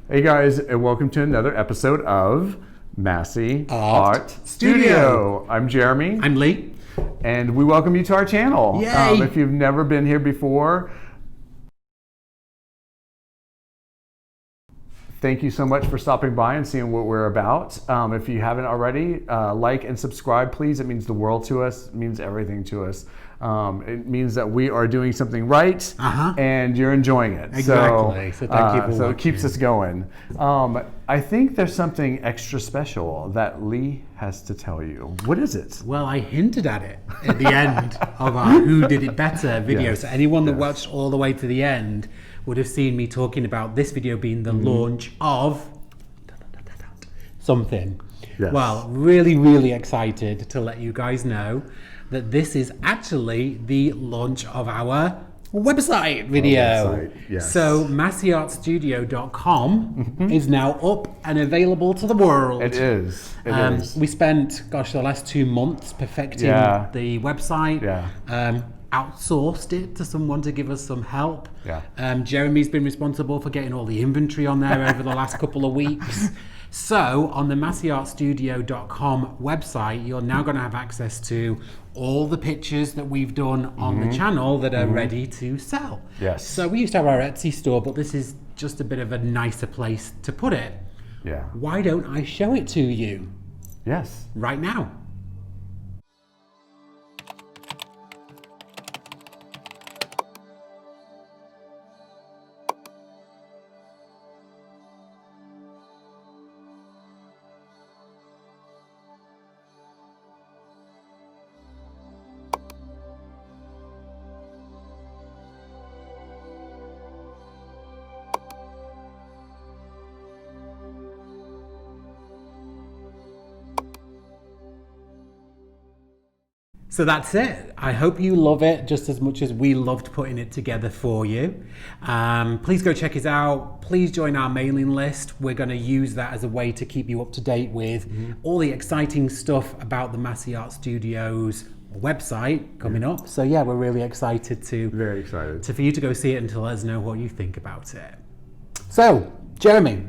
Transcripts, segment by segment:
Hey guys, and welcome to another episode of Masse Art Studio. I'm Jeremy. I'm Lee. And we welcome you to our channel. Yay! If you've never been here before, thank you so much for stopping by and seeing what we're about. If you haven't already, like and subscribe, please. It means the world to us. It means everything to us. It means that we are doing something right, and you're enjoying it. Exactly. So thank you for so it keeps us going. I think there's something extra special that Lee has to tell you. What is it? Well, I hinted at it at the end of our Who Did It Better video. Yes. So anyone that watched all the way to the end would have seen me talking about this video being the launch of something. Yes. Well, really excited to let you guys know that this is actually the launch of our website video. Yes. So masseartstudio.com is now up and available to the world. It is. It is. We spent, the last 2 months perfecting the website. Outsourced it to someone to give us some help. Jeremy's been responsible for getting all the inventory on there over the last couple of weeks. So on the masseartstudio.com website, you're now going to have access to all the pictures that we've done on the channel that are ready to sell. Yes. So we used to have our Etsy store, but this is just a bit of a nicer place to put it. Yeah. Why don't I show it to you? Yes. Right now. So that's it. I hope you love it just as much as we loved putting it together for you. Please go check us out. Please join our mailing list. We're going to use that as a way to keep you up to date with all the exciting stuff about the Masse Art Studio's website coming up. So yeah, we're really excited Very excited. for you to go see it and to let us know what you think about it. So, Jeremy,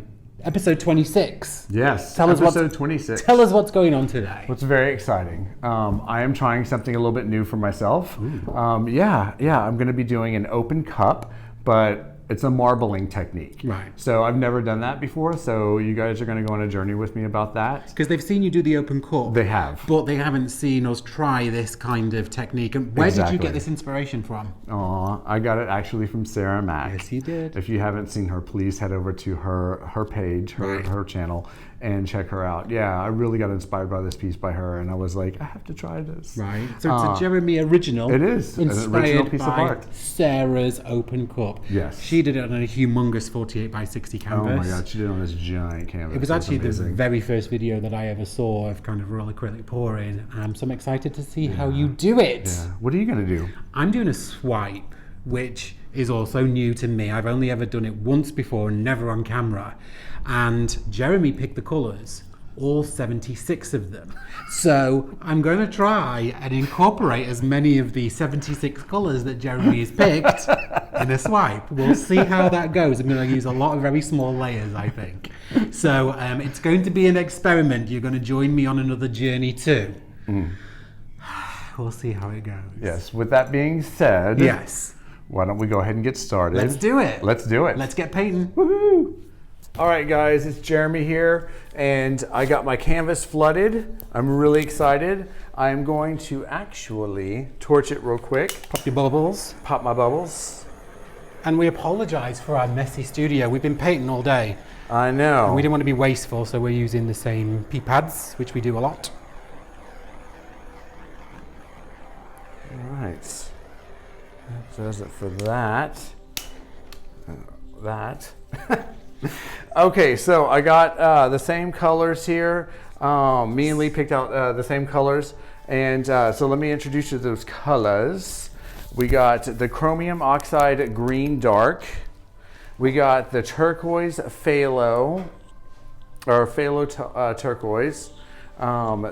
episode 26. Yes, Tell us episode 26. Tell us what's going on today. What's very exciting. I am trying something a little bit new for myself. I'm going to be doing an open cup, but it's a marbling technique. Right. So I've never done that before, so you guys are going to go on a journey with me about that. Because they've seen you do the open cup. They have. But they haven't seen us try this kind of technique. And where did you get this inspiration from? I got it actually from Sarah Mack. Yes, you did. If you haven't seen her, please head over to her page, her channel, and check her out. Yeah, I really got inspired by this piece by her, and I was like, I have to try this. Right. So it's a Jeremy original. It is an original piece of art. Sarah's open cup. Yes. She did it on a humongous 48 by 60 canvas. Oh my God, she did it on this giant canvas. It was actually the very first video that I ever saw of kind of real acrylic pouring. So I'm excited to see how you do it. Yeah. What are you going to do? I'm doing a swipe, which is also new to me. I've only ever done it once before, never on camera. And Jeremy picked the colours, all 76 of them. So I'm going to try and incorporate as many of the 76 colours that Jeremy has picked in a swipe. We'll see how that goes. I'm going to use a lot of very small layers, I think. So it's going to be an experiment. You're going to join me on another journey too. We'll see how it goes. Yes, with that being said, yes. Why don't we go ahead and get started? Let's do it. Let's do it. Let's get painting. Woohoo! All right, guys, it's Jeremy here, and I got my canvas flooded. I'm really excited. I'm going to actually torch it real quick. Pop your bubbles. Pop my bubbles. And we apologize for our messy studio. We've been painting all day. I know. And we didn't want to be wasteful, so we're using the same pea pads, which we do a lot. All right. So that's it for that. Okay, so I got the same colors here. Me and Lee picked out the same colors. And so let me introduce you to those colors. We got the chromium oxide green dark. We got the Turquoise Phthalo, or Turquoise.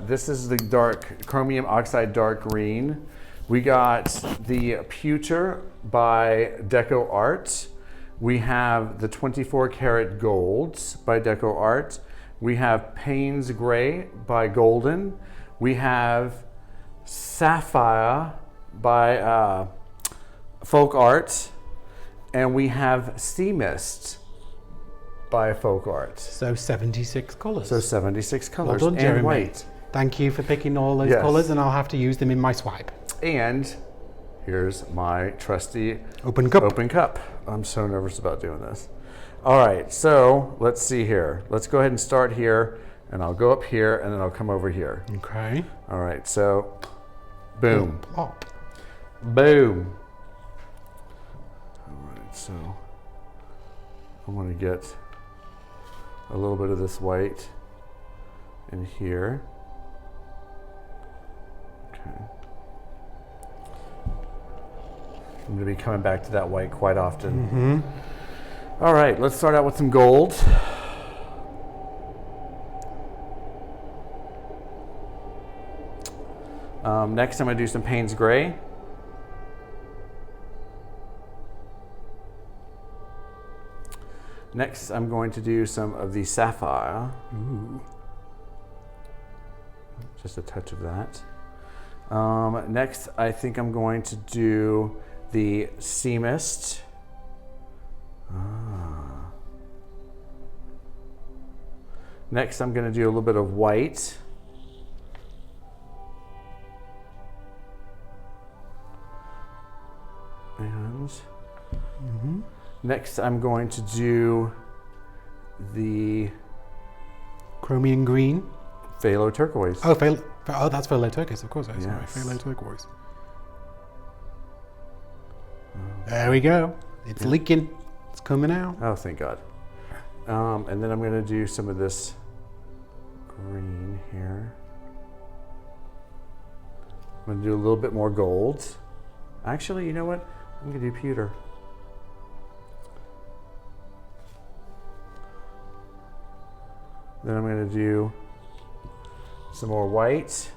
This is the dark chromium oxide dark green. We got the Pewter by DecoArt. We have the 24 karat golds by DecoArt. We have Payne's Gray by Golden. We have Sapphire by Folk Art. And we have Sea Mist by Folk Art. So 76 colours. So 76 colors. Well done, Jeremy. And white. Thank you for picking all those Yes. colours, and I'll have to use them in my swipe. And here's my trusty Open cup. Open cup. I'm so nervous about doing this. All right, so let's see here. Let's go ahead and start here, and I'll go up here, and then I'll come over here. Okay. All right, so boom. Plop. Boom. All right, so I want to get a little bit of this white in here. Okay. I'm going to be coming back to that white quite often. Mm-hmm. All right, let's start out with some gold. Next, I'm going to do some Payne's Gray. Next, I'm going to do some of the Sapphire. Ooh. Just a touch of that. Next, I think I'm going to do the Sea Mist. Next, I'm going to do a little bit of white. And next, I'm going to do the Chromium green. Phthalo Turquoise. Oh, that's Phthalo turquoise, of course. Sorry, Yes. Phthalo turquoise. There we go. It's leaking. It's coming out. Oh, thank God. And then I'm going to do some of this green here. I'm going to do a little bit more gold. Actually, you know what? I'm going to do pewter. Then I'm going to do some more white.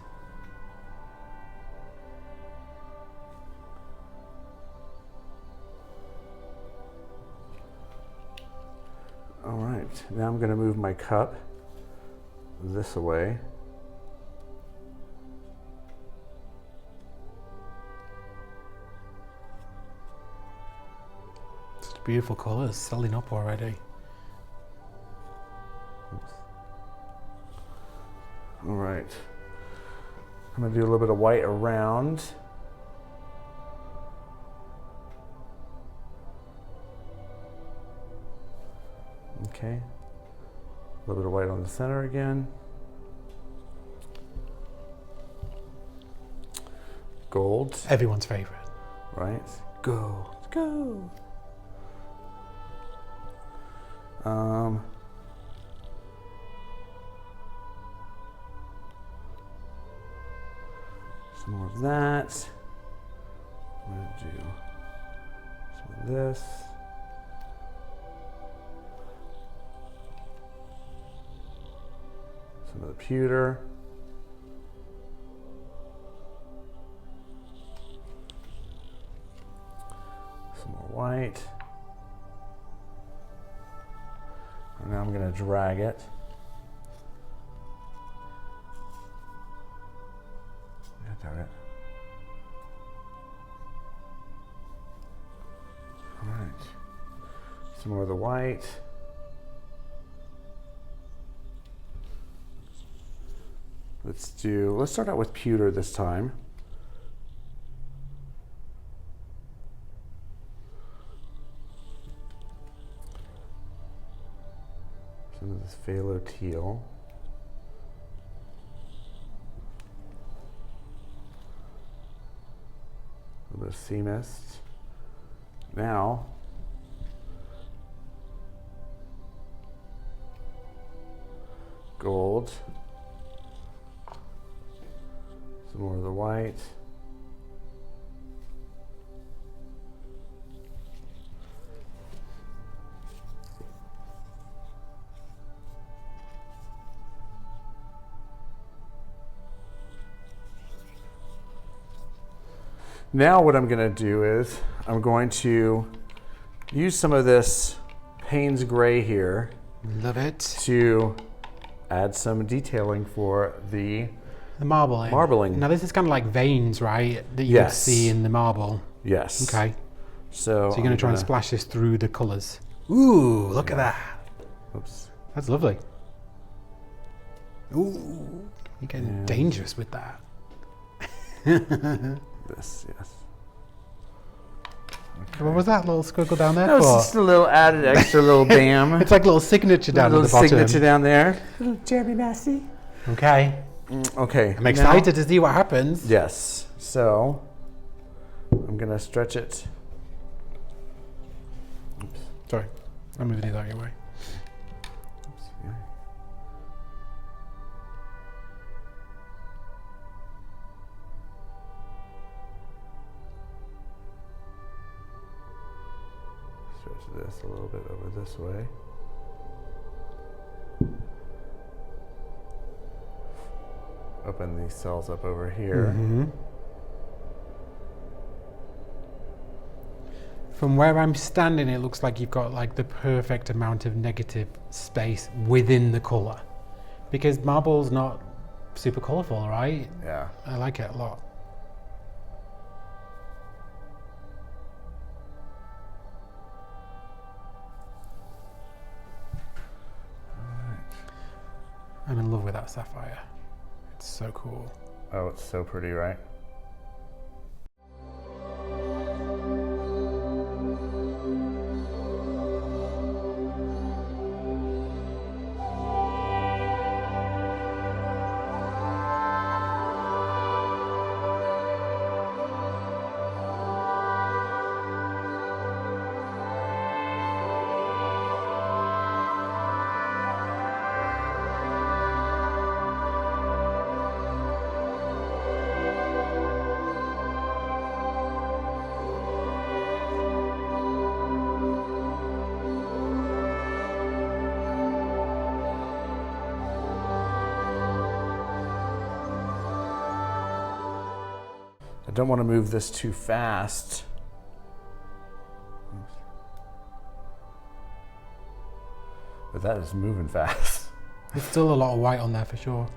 All right, now I'm going to move my cup this away. Such beautiful colours selling up already. Oops. All right, I'm going to do a little bit of white around. Okay, a little bit of white on the center again. Gold, Everyone's favourite. right? Gold, gold. Some more of that. I'm gonna do some of this. Some of the pewter. Some more white. And now I'm going to drag it. Darn it. All right. Some more of the white. Let's start out with pewter this time. Some of this phthalo teal. A little bit of sea mist. Now, gold. Some more of the white. Now what I'm going to do is I'm going to use some of this Payne's Gray here. Love it. To add some detailing for the marbling. Marbling. Now this is kind of like veins, right? That you would see in the marble. Yes. Okay. So you're going to try and splash this through the colours. Ooh, look at that. Oops. That's lovely. Ooh, you're getting dangerous with that. This, yes. Okay. What was that little squiggle down there for? It's just a little added extra little bam. It's like a little signature down at the bottom. Little signature down there. Jeremy Masse. Okay. Okay. I'm excited to see what happens. Yes. So I'm going to stretch it. Oops. Sorry. I'm moving it out of your way. Oops. Yeah. Stretch this a little bit over this way. Open these cells up over here. Mm-hmm. From where I'm standing, it looks like you've got like the perfect amount of negative space within the colour. Because marble's not super colourful, right? Yeah. I like it a lot. I'm in love with that sapphire. It's so cool. Oh, it's so pretty, right? I don't want to move this too fast. But that is moving fast. There's still a lot of white on there for sure.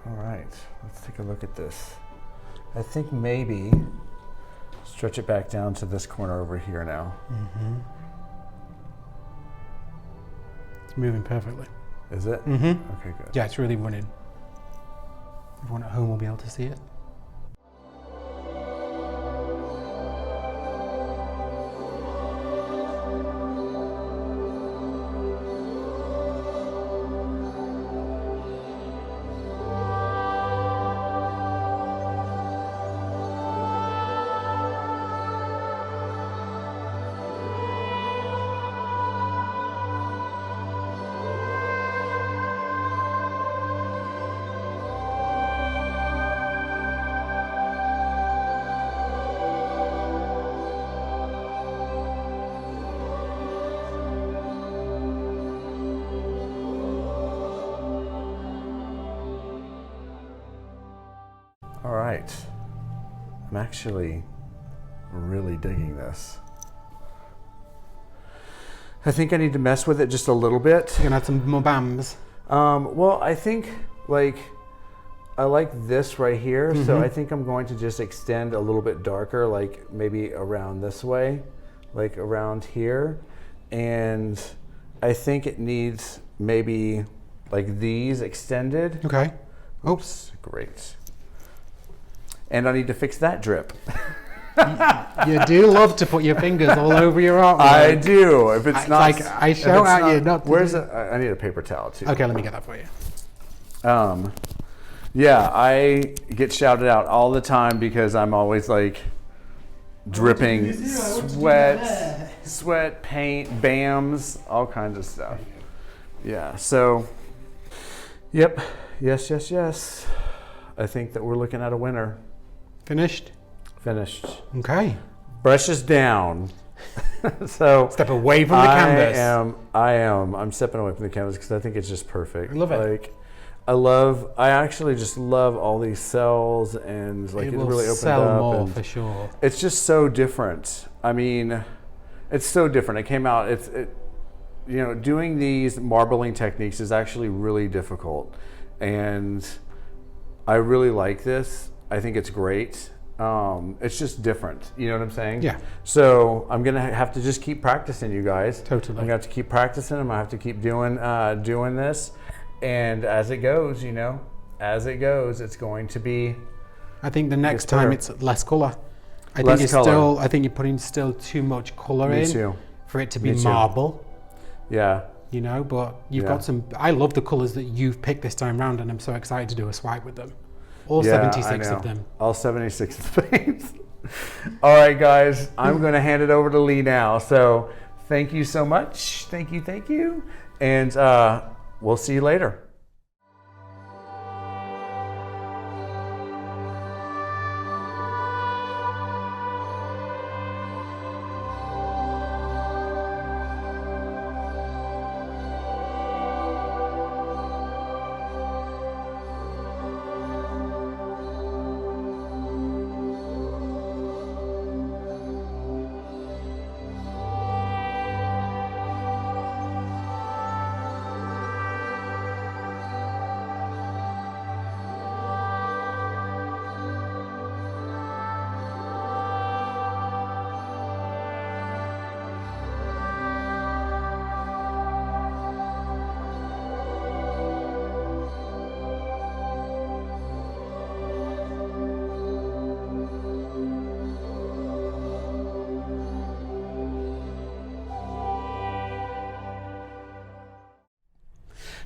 All right, let's take a look at this. I think maybe stretch it back down to this corner over here now. Mm-hmm. It's moving perfectly. Is it? Mm-hmm. Okay, good. Yeah, it's really running. Everyone at home will be able to see it. All right. I'm actually really digging this. I think I need to mess with it just a little bit. You're gonna add some more bams. Well, I think like I like this right here, so I think I'm going to just extend a little bit darker, like maybe around this way, like around here. And I think it needs maybe like these extended. Okay. Oops, great. And I need to fix that drip. You do love to put your fingers all over your artwork. I do. If it's not like I shout at you not to. Where's it? I need a paper towel too. Okay, let me get that for you. Yeah, I get shouted out all the time because I'm always like dripping sweat, paint, bams, all kinds of stuff. Yeah, so, yep, yes. I think that we're looking at a winner. Finished? Finished. Okay. Brushes down. So step away from the canvas. I'm stepping away from the canvas because I think it's just perfect. I love it. Like, I actually just love all these cells, and like it really opens sell up. More and for sure. It's just so different. I mean, it's so different. It came out. You know, doing these marbling techniques is actually really difficult, and I really like this. I think it's great. It's just different. You know what I'm saying? Yeah. So I'm gonna have to just keep practicing, you guys. Totally. I'm gonna have to keep practicing. I'm gonna have to keep doing this, and as it goes, it's going to be. I think the next time it's less color. I think you're putting still too much color in for it to be marble. Yeah. You know, but you've got some. I love the colors that you've picked this time round, and I'm so excited to do a swipe with them. All 76 of them. All 76 of the paints. All right, guys, I'm going to hand it over to Lee now. So thank you so much. Thank you. And we'll see you later.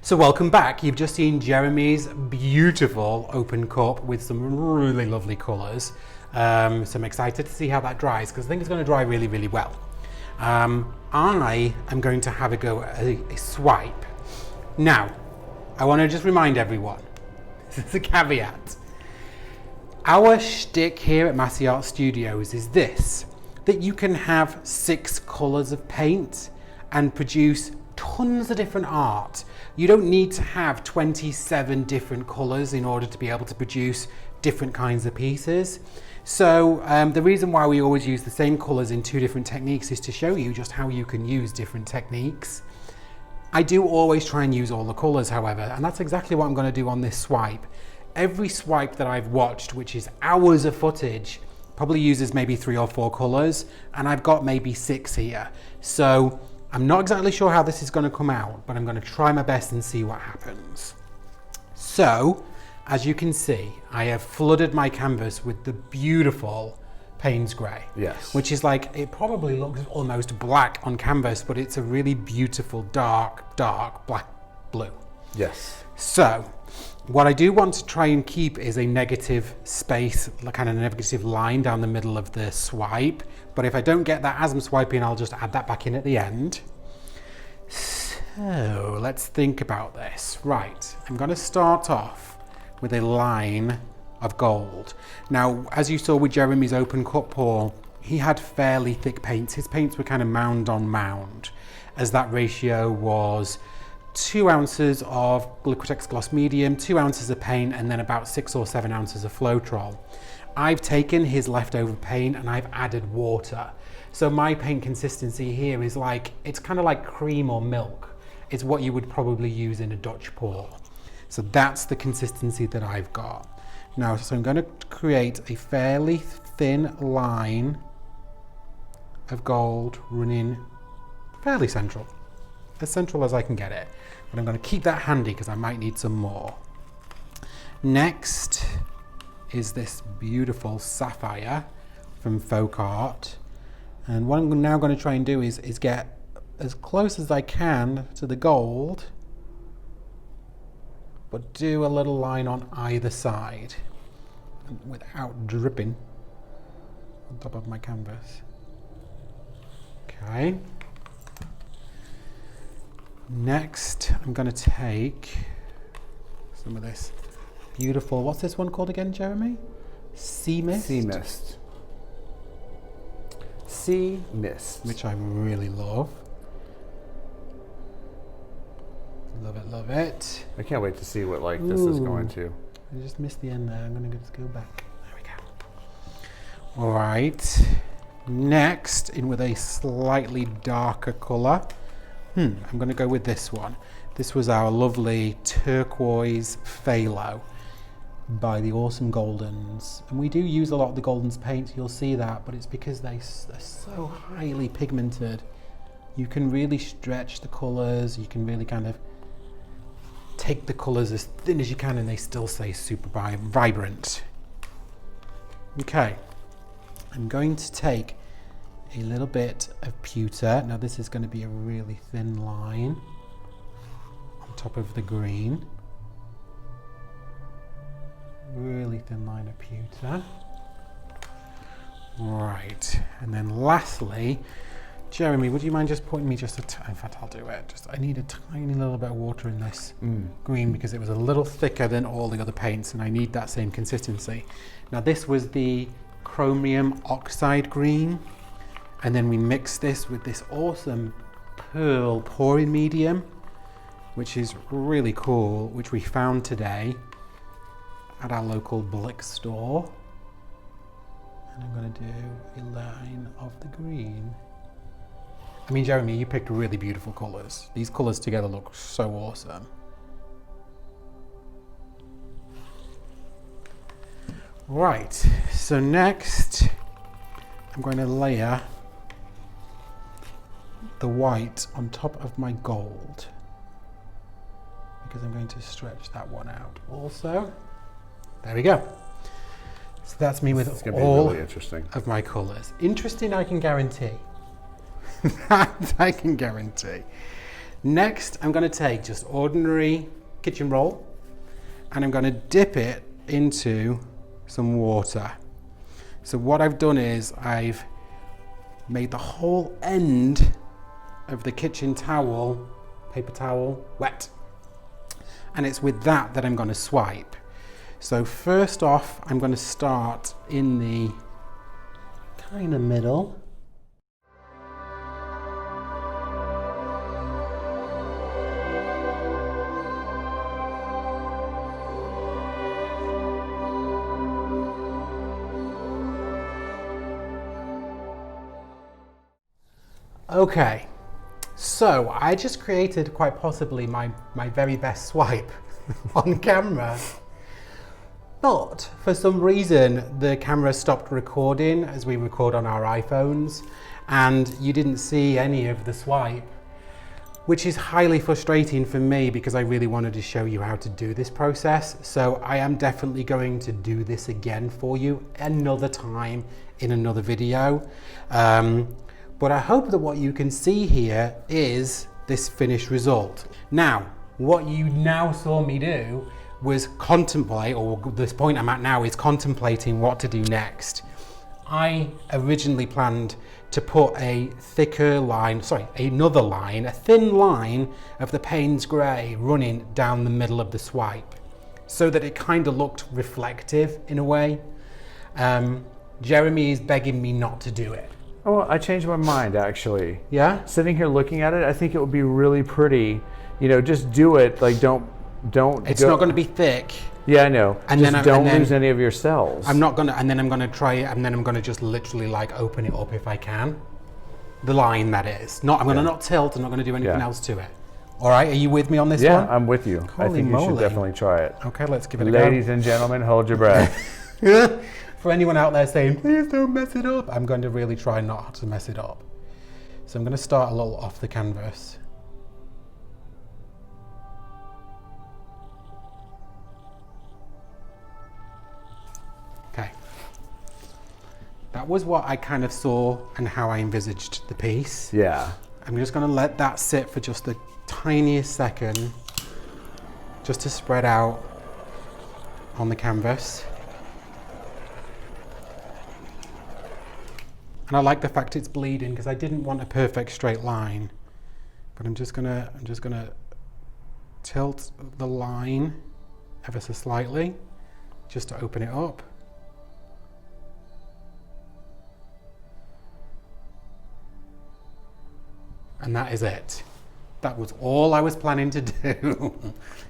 So welcome back. You've just seen Jeremy's beautiful open cup with some really lovely colours. So I'm excited to see how that dries because I think it's going to dry really, really well. I am going to have a go at a swipe. Now, I want to just remind everyone, this is a caveat. Our shtick here at Masse Art Studios is this, that you can have 6 colours of paint and produce tons of different art. You don't need to have 27 different colours in order to be able to produce different kinds of pieces. So the reason why we always use the same colours in 2 different techniques is to show you just how you can use different techniques. I do always try and use all the colours, however, and that's exactly what I'm going to do on this swipe. Every swipe that I've watched, which is hours of footage, probably uses maybe 3 or 4 colours, and I've got maybe 6 here. So I'm not exactly sure how this is going to come out, but I'm going to try my best and see what happens. So, as you can see, I have flooded my canvas with the beautiful Payne's Grey. Yes. Which is like, it probably looks almost black on canvas, but it's a really beautiful dark black blue. Yes. So, what I do want to try and keep is a negative space, kind of a negative line down the middle of the swipe. But if I don't get that as I'm swiping, I'll just add that back in at the end. So, let's think about this. Right, I'm going to start off with a line of gold. Now, as you saw with Jeremy's open cut pour, he had fairly thick paints. His paints were kind of mound on mound, as that ratio was 2 ounces of Liquitex Gloss Medium, 2 ounces of paint, and then about 6 or 7 ounces of Floetrol. I've taken his leftover paint and I've added water. So my paint consistency here is like, it's kind of like cream or milk. It's what you would probably use in a Dutch pour. So that's the consistency that I've got. Now, so I'm going to create a fairly thin line of gold running fairly central. As central as I can get it. But I'm going to keep that handy because I might need some more. Next is this beautiful Sapphire from DecoArt. And what I'm now going to try and do is get as close as I can to the gold, but do a little line on either side without dripping on top of my canvas. Okay. Next, I'm going to take some of this beautiful, what's this one called again, Jeremy? Sea Mist? Sea Mist. Sea Mist. which I really love. Love it, love it. I can't wait to see what like this is going to. I just missed the end there. I'm going to just go back. There we go. All right. Next, in with a slightly darker colour. I'm going to go with this one. This was our lovely Turquoise Phthalo by the Awesome Goldens. And we do use a lot of the Goldens paints, you'll see that, but it's because they're so highly pigmented. You can really stretch the colours, you can really kind of take the colours as thin as you can and they still stay super vibrant. Okay, I'm going to take a little bit of Pewter. Now this is going to be a really thin line on top of the green. Really thin line of Pewter. Right, and then lastly, Jeremy, would you mind just putting me just in fact I'll do it. I need a tiny little bit of water in this green because it was a little thicker than all the other paints and I need that same consistency. Now this was the chromium oxide green, and then we mixed this with this awesome pearl pouring medium, which is really cool, which we found today at our local Blick store. And I'm going to do a line of the green. I mean, Jeremy, you picked really beautiful colours. These colours together look so awesome. Right, so next I'm going to layer the white on top of my gold because I'm going to stretch that one out also. There we go. So that's me with all really interesting of my colours. Interesting, I can guarantee. That I can guarantee. Next, I'm going to take just ordinary kitchen roll and I'm going to dip it into some water. So what I've done is I've made the whole end of the kitchen towel, paper towel, wet. And it's with that that I'm going to swipe. So first off, I'm going to start in the kind of middle. Okay, so I just created quite possibly my very best swipe on camera. But for some reason, the camera stopped recording as we record on our iPhones, and you didn't see any of the swipe, which is highly frustrating for me because I really wanted to show you how to do this process. So I am definitely going to do this again for you another time in another video. But I hope that what you can see here is this finished result. Now, what you now saw me do was contemplate, or this point I'm at now is contemplating what to do next. I originally planned to put a thicker line, another line, a thin line of the Payne's Grey running down the middle of the swipe so that it kind of looked reflective in a way. Jeremy is begging me not to do it. Oh, I changed my mind actually. Yeah? Sitting here looking at it, I think it would be really pretty. You know, just do it. Like, don't. It's not going to be thick. Yeah, I know. And just then don't lose any of your cells. I'm not going to, and then I'm going to try it, and then I'm going to just literally like open it up if I can. The line, that is. I'm going to not tilt. I'm not going to do anything else to it. All right, are you with me on this one? Yeah, I'm with you. Holy I think moly. you should definitely try it. Okay, let's give it a go. Ladies and gentlemen, hold your breath. For anyone out there saying, please don't mess it up, I'm going to really try not to mess it up. So I'm going to start a little off the canvas. Okay. That was what I kind of saw and how I envisaged the piece. Yeah. I'm just going to let that sit for just the tiniest second, just to spread out on the canvas. And I like the fact it's bleeding because I didn't want a perfect straight line. But I'm just gonna tilt the line ever so slightly just to open it up. And that is it. That was all I was planning to do.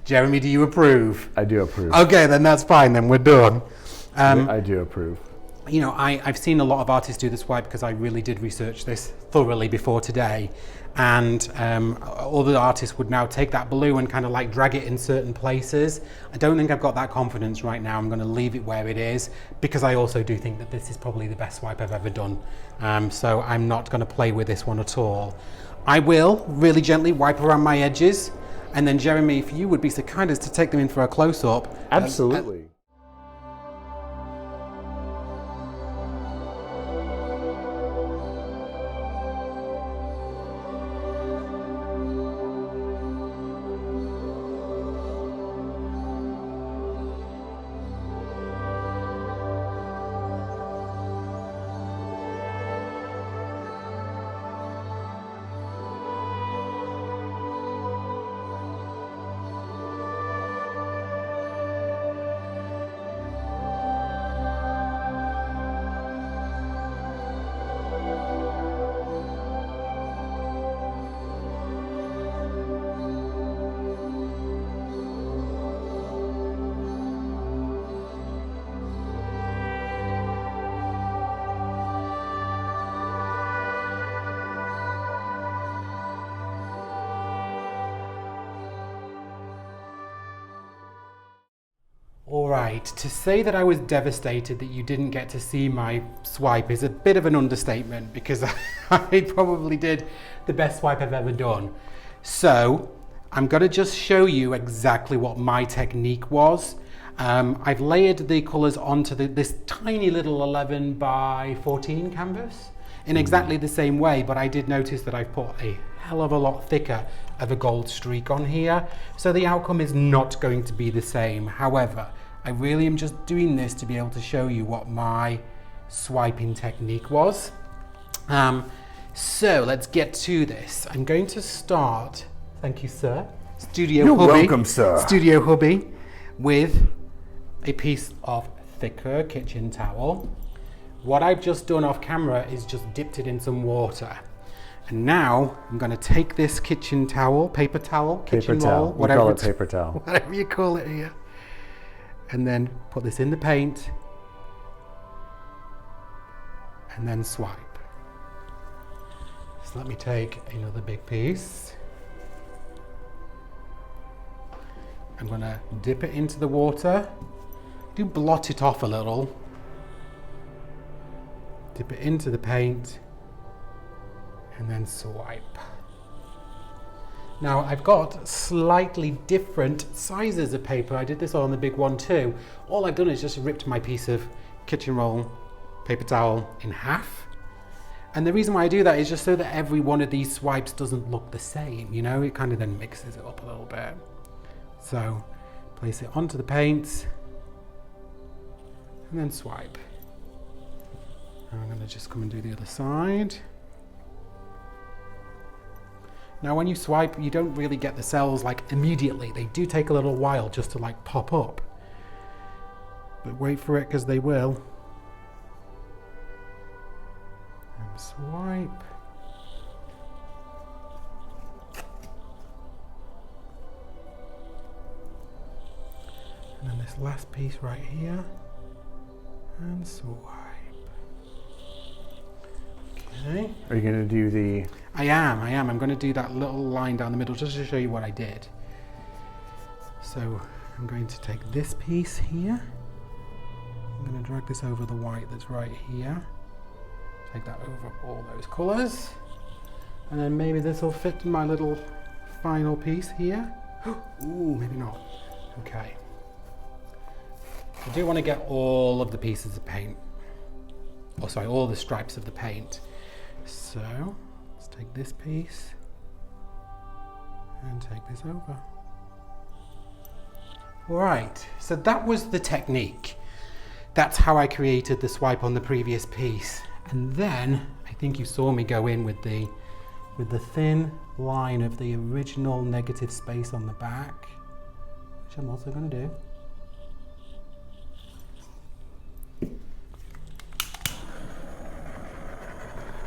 Jeremy, do you approve? I do approve. Okay, then that's fine, then we're done. I do approve. You know, I've seen a lot of artists do the swipe because I really did research this thoroughly before today. And all the artists would now take that blue and kind of like drag it in certain places. I don't think I've got that confidence right now. I'm going to leave it where it is because I also do think that this is probably the best swipe I've ever done. So I'm not going to play with this one at all. I will really gently wipe around my edges. And then Jeremy, if you would be so kind as to take them in for a close-up. Absolutely. All right, to say that I was devastated that you didn't get to see my swipe is a bit of an understatement because I probably did the best swipe I've ever done. So I'm going to just show you exactly what my technique was. I've layered the colours onto this tiny little 11 by 14 canvas in exactly the same way, but I did notice that I've put a hell of a lot thicker of a gold streak on here, so the outcome is not going to be the same. However, I really am just doing this to be able to show you what my swiping technique was. So let's get to this. I'm going to start, thank you sir, You're welcome, sir. Studio Hubby, with a piece of thicker kitchen towel. What I've just done off camera is just dipped it in some water. And now I'm going to take this kitchen towel, paper towel, kitchen roll, whatever. We call it paper towel. Whatever you call it here. And then put this in the paint. And then swipe. So let me take another big piece. I'm going to dip it into the water. Do blot it off a little. Dip it into the paint. And then swipe. Now I've got slightly different sizes of paper. I did this all on the big one too. All I've done is just ripped my piece of kitchen roll paper towel in half. And the reason why I do that is just so that every one of these swipes doesn't look the same, you know, it kind of then mixes it up a little bit. So place it onto the paint and then swipe. And I'm going to just come and do the other side. Now when you swipe, you don't really get the cells like immediately. They do take a little while just to like pop up. But wait for it because they will. And swipe. And then this last piece right here. And swipe. Okay. Are you going to do the... I am. I'm going to do that little line down the middle just to show you what I did. So I'm going to take this piece here. I'm going to drag this over the white that's right here. Take that over all those colours. And then maybe this will fit in my little final piece here. Ooh, maybe not. Okay. I do want to get all of the pieces of paint. Oh, sorry, all the stripes of the paint. So let's take this piece and take this over. All right, so that was the technique. That's how I created the swipe on the previous piece. And then I think you saw me go in with the thin line of the original negative space on the back, which I'm also going to do.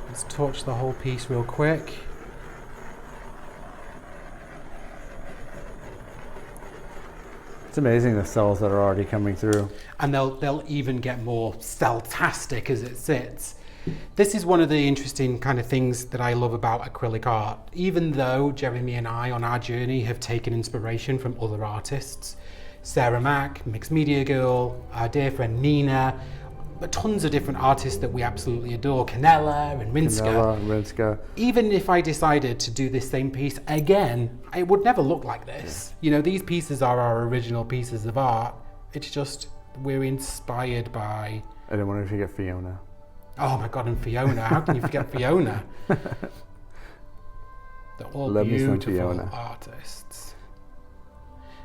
Let's torch the whole piece real quick. It's amazing the cells that are already coming through. And they'll even get more cell-tastic as it sits. This is one of the interesting kind of things that I love about acrylic art. Even though Jeremy and I on our journey have taken inspiration from other artists, Sarah Mack, Mixed Media Girl, our dear friend Nina, but tons of different artists that we absolutely adore, Canella and Rinska. Even if I decided to do this same piece again, it would never look like this. You know, these pieces are our original pieces of art. It's just, we're inspired by... I didn't want to forget Fiona. Oh my God, and Fiona. How can you forget Fiona? They're all beautiful artists.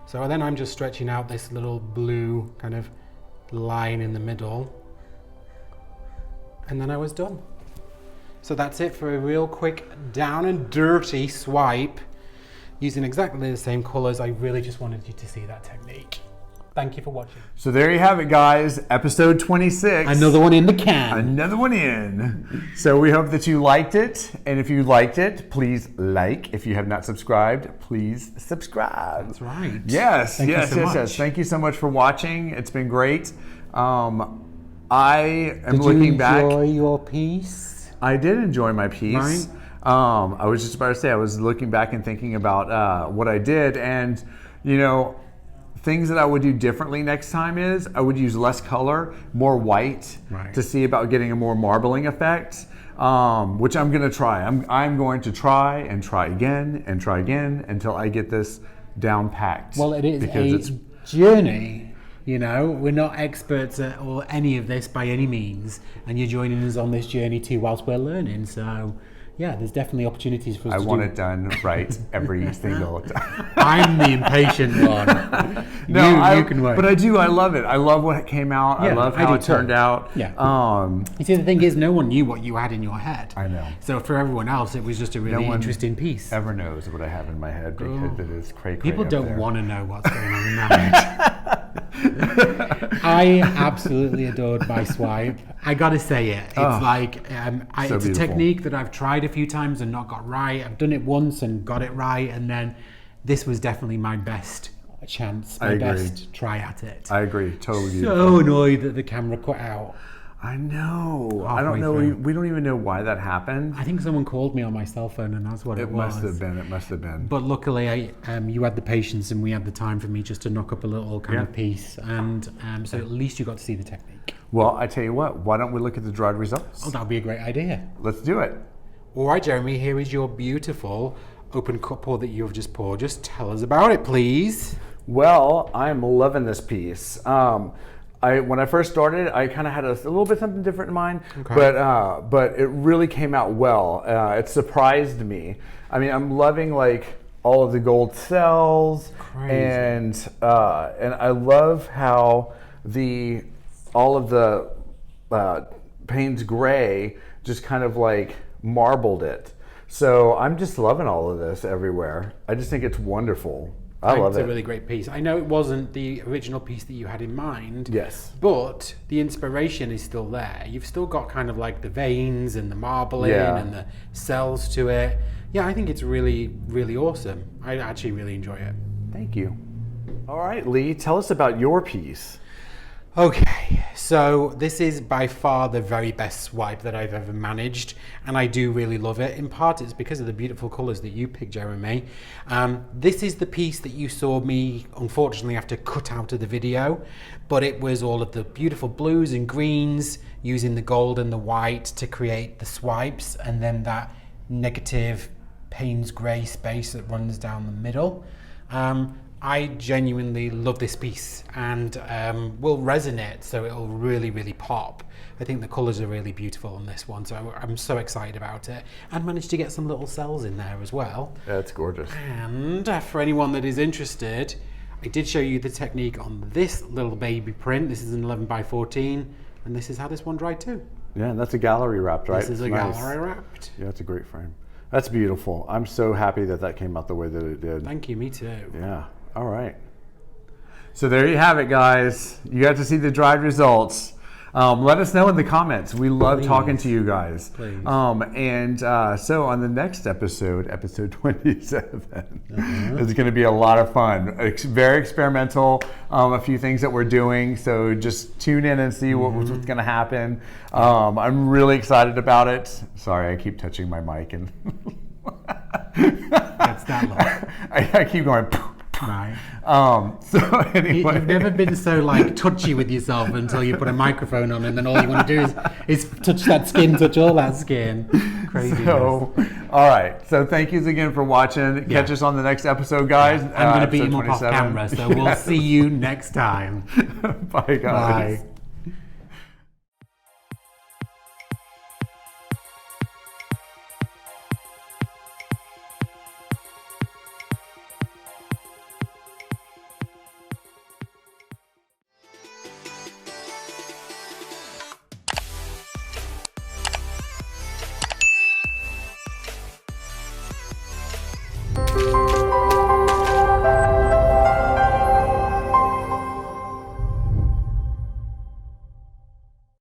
So then I'm just stretching out this little blue kind of line in the middle. And then I was done. So that's it for a real quick down and dirty swipe using exactly the same colors. I really just wanted you to see that technique. Thank you for watching. So there you have it, guys. Episode 26. Another one in the can. Another one in. So we hope that you liked it. And if you liked it, please like. If you have not subscribed, please subscribe. That's right. Yes, Thank you so much. Thank you so much for watching. It's been great. I am looking back. Did you enjoy your piece? I did enjoy my piece. Right. I was just about to say, I was looking back and thinking about what I did, and you know, things that I would do differently next time is I would use less color, more white, to see about getting a more marbling effect, which I'm going to try. I'm going to try and try again and try again until I get this down packed. Well, it is a journey. You know, we're not experts at or any of this by any means, and you're joining us on this journey too whilst we're learning. So, yeah, there's definitely opportunities for us to do. I want it done right every single time. I'm the impatient one. No, you can wait. But I do. I love it. I love what came out. Yeah, I love how it turned out. Yeah. You see, the thing is, no one knew what you had in your head. I know. So for evereveryone else, it was just a really interesting piece. Ever knows what I have in my head because it is cray. People don't want to know what's going on in my head. I absolutely adored my swipe. I gotta say it. It's it's a technique that I've tried a few times and not got right. I've done it once and got it right, and then this was definitely my best chance, my best try at it. I agree, totally. So annoyed that the camera cut out. I know. I don't know. We don't even know why that happened. I think someone called me on my cell phone, and that's what it was. It must have been. But luckily, you had the patience, and we had the time for me just to knock up a little kind of piece, and so at least you got to see the technique. Well, I tell you what. Why don't we look at the dried results? Oh, that would be a great idea. Let's do it. All right, Jeremy. Here is your beautiful open cut pour that you've just poured. Just tell us about it, please. Well, I'm loving this piece. When I first started, I kind of had a little bit something different in mind, but it really came out well. It surprised me. I mean, I'm loving like all of the gold cells, and I love how all of the Payne's gray just kind of like marbled it. So I'm just loving all of this everywhere. I just think it's wonderful. I love it. It's a really great piece. I know it wasn't the original piece that you had in mind. Yes. But the inspiration is still there. You've still got kind of like the veins and the marbling and the cells to it. Yeah, I think it's really, really awesome. I actually really enjoy it. Thank you. All right, Lee, tell us about your piece. Okay, so this is by far the very best swipe that I've ever managed, and I do really love it. In part, it's because of the beautiful colours that you picked, Jeremy. This is the piece that you saw me, unfortunately, have to cut out of the video, but it was all of the beautiful blues and greens, using the gold and the white to create the swipes, and then that negative Payne's grey space that runs down the middle. I genuinely love this piece, and will resonate, so it'll really, really pop. I think the colours are really beautiful on this one, so I'm so excited about it. And managed to get some little cells in there as well. Yeah, it's gorgeous. And for anyone that is interested, I did show you the technique on this little baby print. This is an 11 by 14, and this is how this one dried too. Yeah, and that's a gallery wrapped, right? This is a gallery wrapped. Yeah, it's a great frame. That's beautiful. I'm so happy that came out the way that it did. Thank you, me too. Yeah. All right. So there you have it, guys. You got to see the dried results. Let us know in the comments. We love Please. talking to you guys. Please. So on the next episode, episode 27, is going to be a lot of fun. Very experimental. A few things that we're doing. So just tune in and see what's going to happen. I'm really excited about it. Sorry, I keep touching my mic and That's that long. I keep going. Right. So anyway, You've never been so like touchy with yourself until you put a microphone on, and then all you want to do is touch that skin, touch all that skin. Crazy. So, all right. So thank yous again for watching. Catch us on the next episode, guys. I'm going to beat episode him up off 27. camera, so we'll see you next time. Bye, guys. Bye.